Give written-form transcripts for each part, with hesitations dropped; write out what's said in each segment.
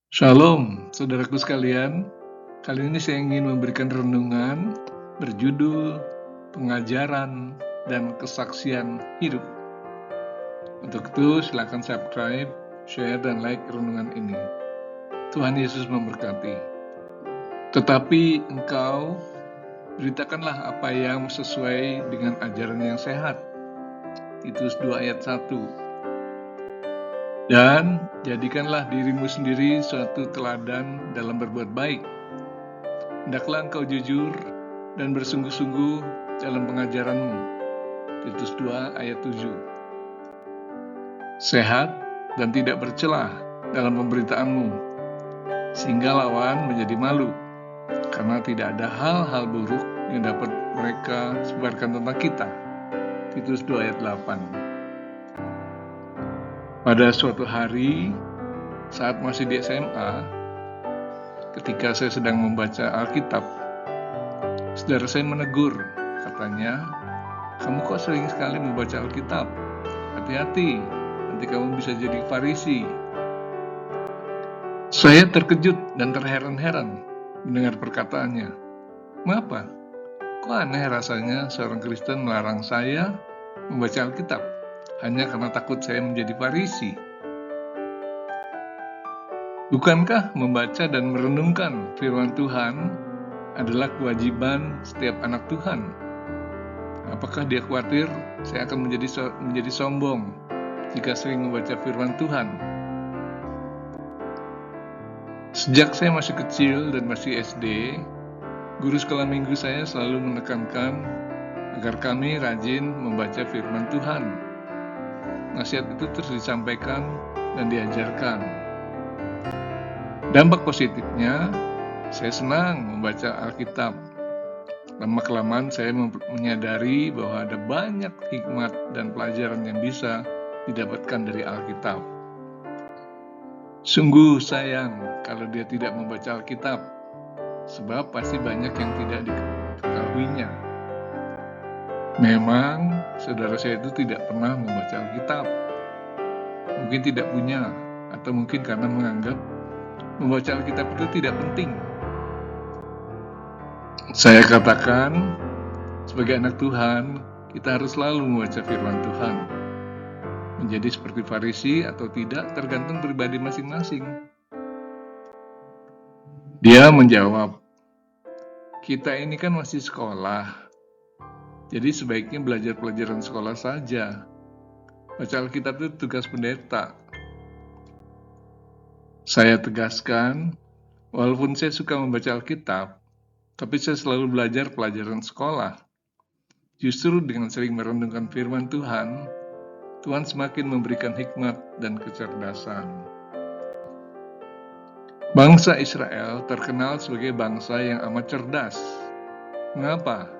Shalom, saudaraku sekalian. Kali ini saya ingin memberikan renungan berjudul Pengajaran dan Kesaksian Hidup. Untuk itu, silakan subscribe, share, dan like renungan ini. Tuhan Yesus memberkati. Tetapi engkau, beritakanlah apa yang sesuai dengan ajaran yang sehat. Titus 2 ayat 1. Dan jadikanlah dirimu sendiri suatu teladan dalam berbuat baik. Hendaklah engkau jujur dan bersungguh-sungguh dalam pengajaranmu. Titus 2 ayat 7. Sehat dan tidak bercelah dalam pemberitaanmu, sehingga lawan menjadi malu, karena tidak ada hal-hal buruk yang dapat mereka sebarkan tentang kita. Titus 2 ayat 8. Pada suatu hari, saat masih di SMA, ketika saya sedang membaca Alkitab, saudara saya menegur, katanya, "Kamu kok sering sekali membaca Alkitab? Hati-hati, nanti kamu bisa jadi Farisi." Saya terkejut dan terheran-heran mendengar perkataannya. Mengapa? Kok aneh rasanya seorang Kristen melarang saya membaca Alkitab hanya karena takut saya menjadi Farisi? Bukankah membaca dan merenungkan firman Tuhan adalah kewajiban setiap anak Tuhan? Apakah dia khawatir saya akan menjadi sombong jika sering membaca firman Tuhan? Sejak saya masih kecil dan masih SD, guru sekolah minggu saya selalu menekankan agar kami rajin membaca firman Tuhan. Nasihat itu terus disampaikan dan diajarkan. Dampak positifnya, saya senang membaca Alkitab. Lama-kelamaan saya menyadari bahwa ada banyak hikmat dan pelajaran yang bisa didapatkan dari Alkitab. Sungguh sayang kalau dia tidak membaca Alkitab, sebab pasti banyak yang tidak diketahuinya. Memang, saudara saya itu tidak pernah membaca Alkitab. Mungkin tidak punya, atau mungkin karena menganggap membaca Alkitab itu tidak penting. Saya katakan, sebagai anak Tuhan, kita harus selalu membaca firman Tuhan. Menjadi seperti Farisi atau tidak tergantung pribadi masing-masing. Dia menjawab, kita ini kan masih sekolah, jadi sebaiknya belajar pelajaran sekolah saja. Baca Alkitab itu tugas pendeta. Saya tegaskan, walaupun saya suka membaca Alkitab, tapi saya selalu belajar pelajaran sekolah. Justru dengan sering merenungkan firman Tuhan, Tuhan semakin memberikan hikmat dan kecerdasan. Bangsa Israel terkenal sebagai bangsa yang amat cerdas. Mengapa?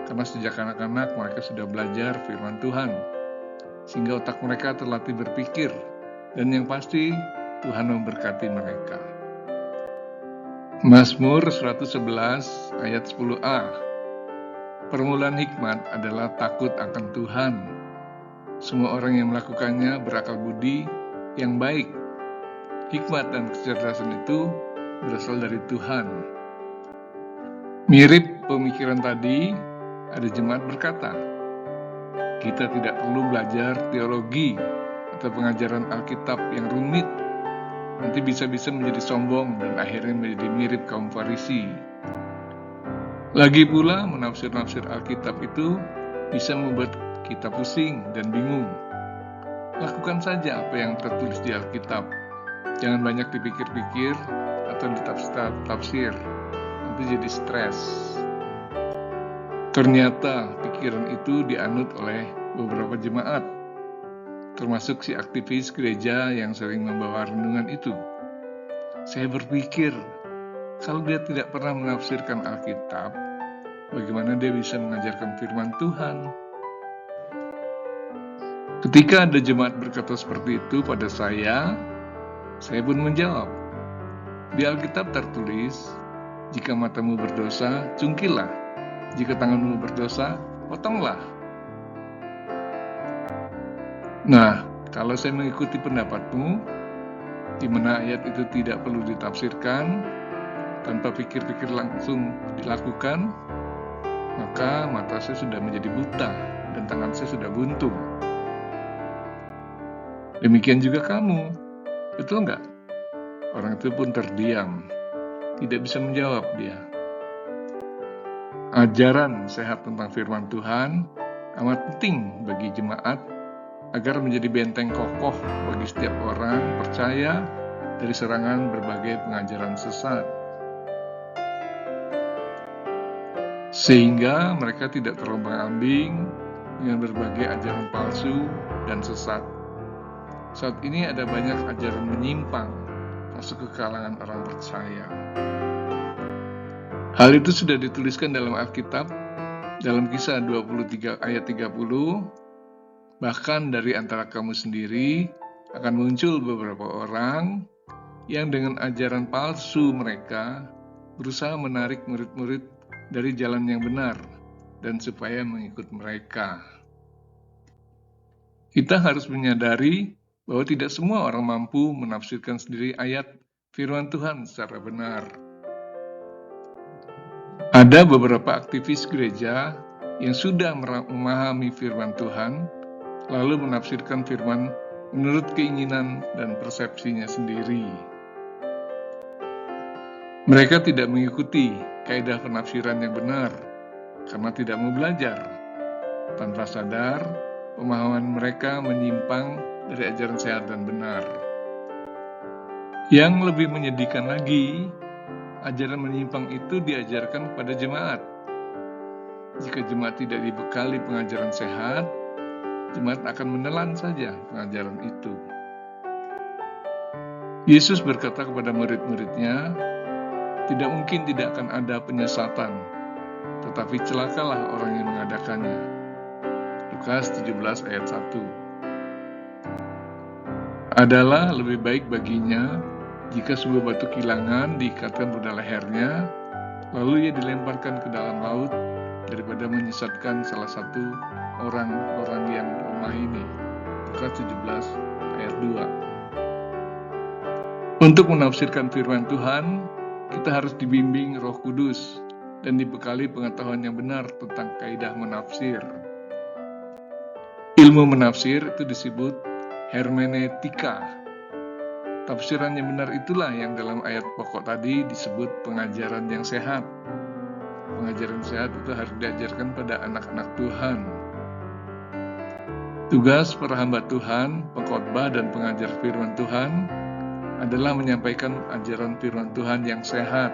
Karena sejak anak-anak mereka sudah belajar firman Tuhan, sehingga otak mereka terlatih berpikir, dan yang pasti Tuhan memberkati mereka. Mazmur 111 ayat 10a. Permulaan hikmat adalah takut akan Tuhan. Semua orang yang melakukannya berakal budi yang baik. Hikmat dan kecerdasan itu berasal dari Tuhan. Mirip pemikiran tadi, ada jemaat berkata, kita tidak perlu belajar teologi atau pengajaran Alkitab yang rumit. Nanti bisa-bisa menjadi sombong dan akhirnya menjadi mirip kaum Farisi. Lagi pula, menafsir-nafsir Alkitab itu bisa membuat kita pusing dan bingung. Lakukan saja apa yang tertulis di Alkitab. Jangan banyak dipikir-pikir atau ditafsir. Nanti jadi stres. Ternyata pikiran itu dianut oleh beberapa jemaat, termasuk si aktivis gereja yang sering membawa renungan itu. Saya berpikir, kalau dia tidak pernah menafsirkan Alkitab, bagaimana dia bisa mengajarkan firman Tuhan? Ketika ada jemaat berkata seperti itu pada saya pun menjawab, di Alkitab tertulis, jika matamu berdosa, cungkilah. Jika tanganmu berdosa, potonglah. Nah, kalau saya mengikuti pendapatmu, di mana ayat itu tidak perlu ditafsirkan, tanpa pikir-pikir langsung dilakukan, maka mata saya sudah menjadi buta dan tangan saya sudah buntung. Demikian juga kamu, betul nggak? Orang itu pun terdiam, tidak bisa menjawab dia. Ajaran sehat tentang firman Tuhan amat penting bagi jemaat agar menjadi benteng kokoh bagi setiap orang percaya dari serangan berbagai pengajaran sesat. Sehingga mereka tidak terombang-ambing dengan berbagai ajaran palsu dan sesat. Saat ini ada banyak ajaran menyimpang masuk ke kalangan orang percaya. Hal itu sudah dituliskan dalam Alkitab, dalam Kisah 23 ayat 30, bahkan dari antara kamu sendiri akan muncul beberapa orang yang dengan ajaran palsu mereka berusaha menarik murid-murid dari jalan yang benar dan supaya mengikut mereka. Kita harus menyadari bahwa tidak semua orang mampu menafsirkan sendiri ayat firman Tuhan secara benar. Ada beberapa aktivis gereja yang sudah memahami firman Tuhan, lalu menafsirkan firman menurut keinginan dan persepsinya sendiri. Mereka tidak mengikuti kaidah penafsiran yang benar karena tidak mau belajar. Tanpa sadar, pemahaman mereka menyimpang dari ajaran sehat dan benar. Yang lebih menyedihkan lagi, ajaran menyimpang itu diajarkan kepada jemaat. Jika jemaat tidak dibekali pengajaran sehat, jemaat akan menelan saja pengajaran itu. Yesus berkata kepada murid-muridnya, tidak mungkin tidak akan ada penyesatan, tetapi celakalah orang yang mengadakannya. Lukas 17 ayat 1. Adalah lebih baik baginya jika sebuah batu kilangan diikatkan pada lehernya, lalu ia dilemparkan ke dalam laut daripada menyesatkan salah satu orang-orang yang lemah ini. Lukas 17 ayat 2. Untuk menafsirkan firman Tuhan, kita harus dibimbing Roh Kudus dan dibekali pengetahuan yang benar tentang kaidah menafsir. Ilmu menafsir itu disebut hermeneutika. Tafsiran yang benar itulah yang dalam ayat pokok tadi disebut pengajaran yang sehat. Pengajaran sehat itu harus diajarkan pada anak-anak Tuhan. Tugas para hamba Tuhan, pengkhotbah dan pengajar firman Tuhan adalah menyampaikan ajaran firman Tuhan yang sehat.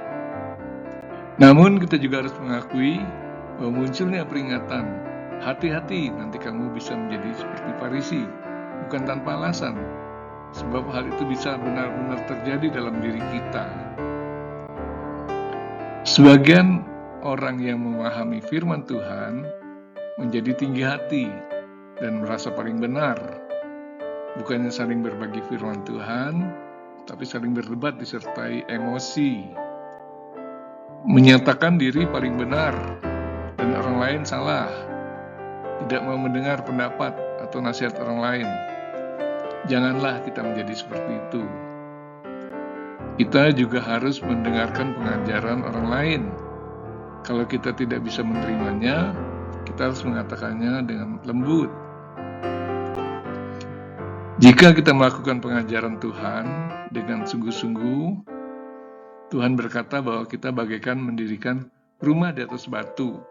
Namun kita juga harus mengakui bahwa munculnya peringatan, hati-hati nanti kamu bisa menjadi seperti Farisi, bukan tanpa alasan, sebab hal itu bisa benar-benar terjadi dalam diri kita. Sebagian orang yang memahami firman Tuhan menjadi tinggi hati dan merasa paling benar, bukannya saling berbagi firman Tuhan, tapi saling berdebat disertai emosi, menyatakan diri paling benar dan orang lain salah, tidak mau mendengar pendapat atau nasihat orang lain. Janganlah kita menjadi seperti itu. Kita juga harus mendengarkan pengajaran orang lain. Kalau kita tidak bisa menerimanya, kita harus mengatakannya dengan lembut. Jika kita melakukan pengajaran Tuhan dengan sungguh-sungguh, Tuhan berkata bahwa kita bagaikan mendirikan rumah di atas batu.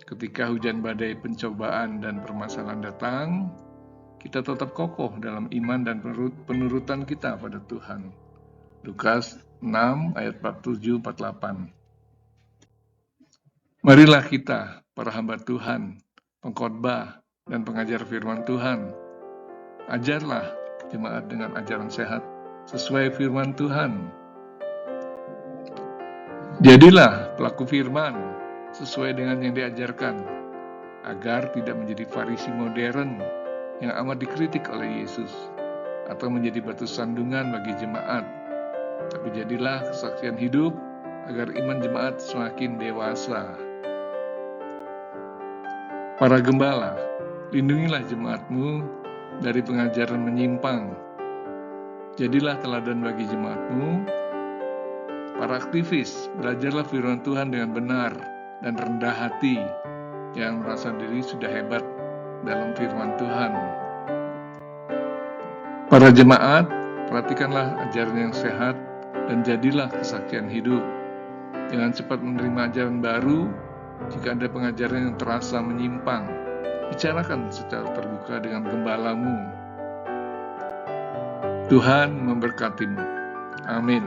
Ketika hujan badai, pencobaan, dan permasalahan datang, kita tetap kokoh dalam iman dan penurutan kita pada Tuhan. Lukas 6 ayat 47-48. Marilah kita, para hamba Tuhan, pengkhotbah dan pengajar firman Tuhan, ajarlah jemaat dengan ajaran sehat sesuai firman Tuhan. Jadilah pelaku firman sesuai dengan yang diajarkan, agar tidak menjadi Farisi modern yang amat dikritik oleh Yesus, atau menjadi batu sandungan bagi jemaat. Tapi jadilah kesaksian hidup agar iman jemaat semakin dewasa. Para gembala, lindungilah jemaatmu dari pengajaran menyimpang. Jadilah teladan bagi jemaatmu. Para aktivis, belajarlah firman Tuhan dengan benar dan rendah hati, yang merasa diri sudah hebat dalam firman Tuhan. Para jemaat, perhatikanlah ajaran yang sehat dan jadilah kesaksian hidup. Jangan cepat menerima ajaran baru. Jika ada pengajaran yang terasa menyimpang, bicarakan secara terbuka dengan gembalamu. Tuhan memberkatimu. Amin.